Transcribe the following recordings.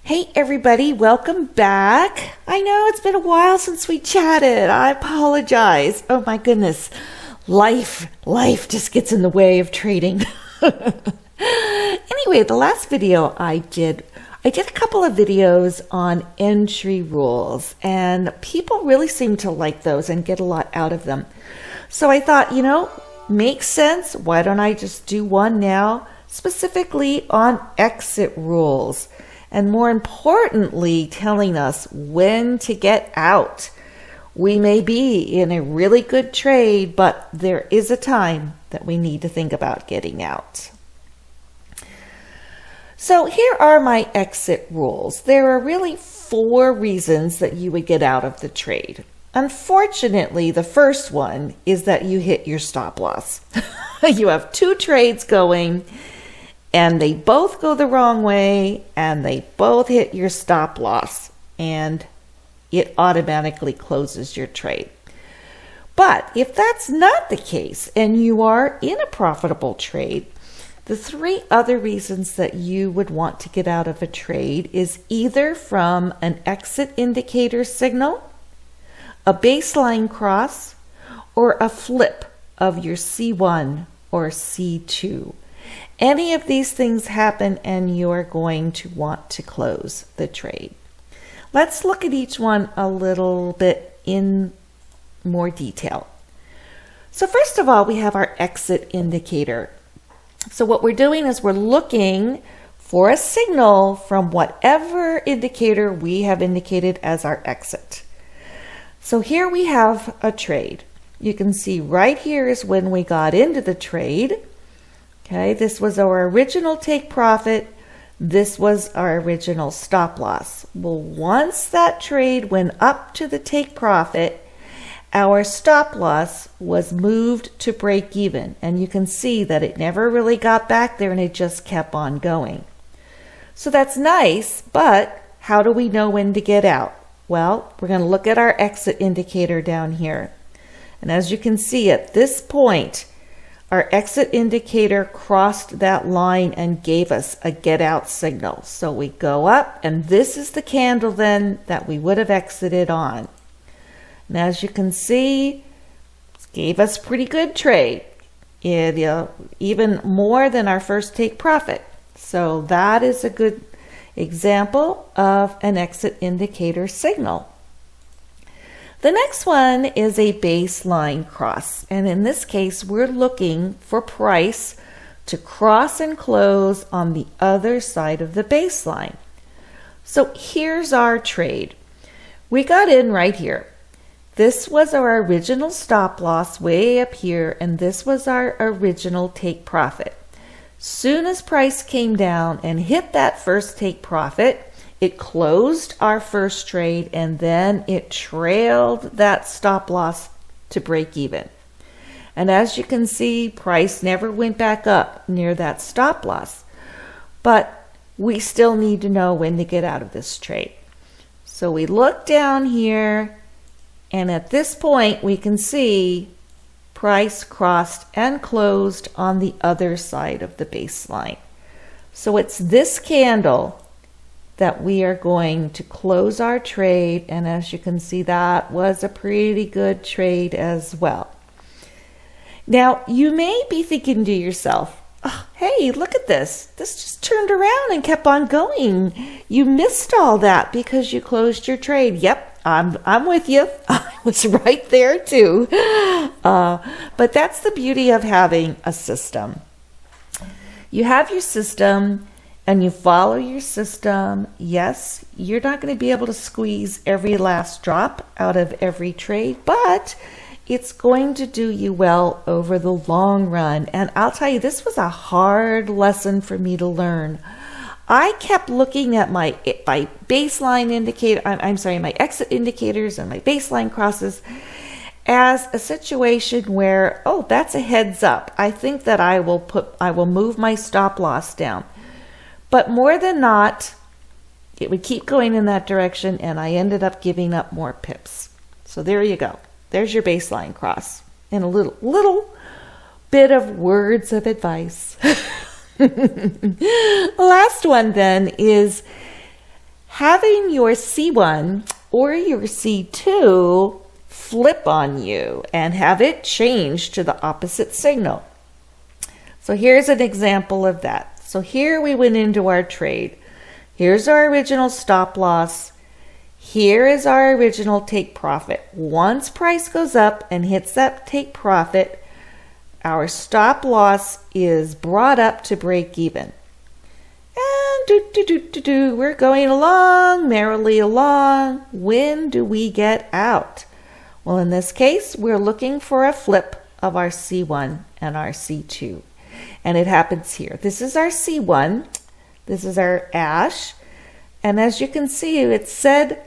Hey everybody, welcome back. I know it's been a while since we chatted. I apologize. Oh my goodness. Life just gets in the way of trading. Anyway, the last video I did a couple of videos on entry rules, and people really seem to like those and get a lot out of them. So I thought, makes sense. Why don't I just do one now specifically on exit rules? And more importantly, telling us when to get out. We may be in a really good trade, but there is a time that we need to think about getting out. So here are my exit rules. There are really 4 reasons that you would get out of the trade. Unfortunately, the first one is that you hit your stop loss. You have 2 trades going, and they both go the wrong way, and they both hit your stop loss, and it automatically closes your trade. But if that's not the case, and you are in a profitable trade, the 3 other reasons that you would want to get out of a trade is either from an exit indicator signal, a baseline cross, or a flip of your C1 or C2. Any of these things happen and you're going to want to close the trade. Let's look at each one a little bit in more detail. So first of all, we have our exit indicator. So what we're doing is we're looking for a signal from whatever indicator we have indicated as our exit. So here we have a trade. You can see right here is when we got into the trade. Okay, this was our original take profit. This was our original stop loss. Well, once that trade went up to the take profit, our stop loss was moved to break even. And you can see that it never really got back there and it just kept on going. So that's nice, but how do we know when to get out? Well, we're going to look at our exit indicator down here. And as you can see at this point, our exit indicator crossed that line and gave us a get out signal. So we go up, and this is the candle then that we would have exited on. And as you can see, it gave us pretty good trade. Even more than our first take profit. So that is a good example of an exit indicator signal. The next one is a baseline cross, and in this case we're looking for price to cross and close on the other side of the baseline. So here's our trade. We got in right here. This was our original stop loss way up here, and this was our original take profit. Soon as price came down and hit that first take profit, it closed our first trade, and then it trailed that stop loss to break even. And as you can see, price never went back up near that stop loss. But we still need to know when to get out of this trade. So we look down here, and at this point we can see price crossed and closed on the other side of the baseline. So it's this candle that we are going to close our trade, and as you can see, that was a pretty good trade as well. Now you may be thinking to yourself, oh, hey, look at this just turned around and kept on going. You missed all that because you closed your trade. Yep, I'm with you. I was right there too. But that's the beauty of having a system. You have your system and you follow your system. Yes, you're not going to be able to squeeze every last drop out of every trade, but it's going to do you well over the long run. And I'll tell you, this was a hard lesson for me to learn. I kept looking at my baseline indicator, my exit indicators and my baseline crosses as a situation where, oh, that's a heads up. I think that I will move my stop loss down. But more than not, it would keep going in that direction, and I ended up giving up more pips. So there you go. There's your baseline cross. And a little bit of words of advice. Last one then is having your C1 or your C2 flip on you and have it change to the opposite signal. So here's an example of that. So here we went into our trade. Here's our original stop loss. Here is our original take profit. Once price goes up and hits that take profit, our stop loss is brought up to break even. And we're going along, merrily along. When do we get out? Well, in this case, we're looking for a flip of our C1 and our C2. And it happens here. This is our C1. This is our ash. And as you can see, it said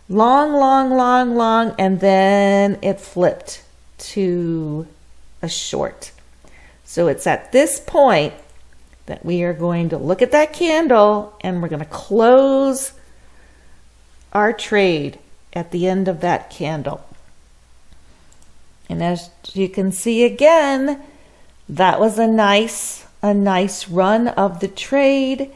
long, long, long, long, and then it flipped to a short. So it's at this point that we are going to look at that candle and we're going to close our trade at the end of that candle. And as you can see again, that was a nice run of the trade.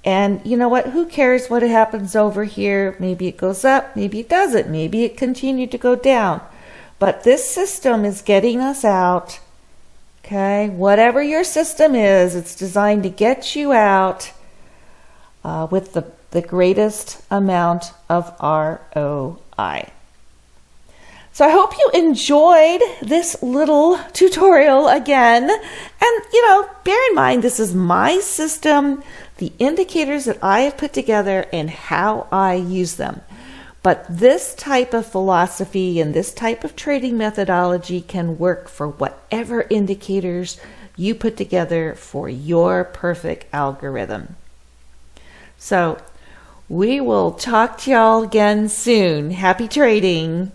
And you know what? Who cares what happens over here? Maybe it goes up, maybe it doesn't, maybe it continued to go down. But this system is getting us out. Okay, whatever your system is, it's designed to get you out with the greatest amount of ROI. So I hope you enjoyed this little tutorial again. And, bear in mind, this is my system, the indicators that I have put together and how I use them. But this type of philosophy and this type of trading methodology can work for whatever indicators you put together for your perfect algorithm. So we will talk to y'all again soon. Happy trading.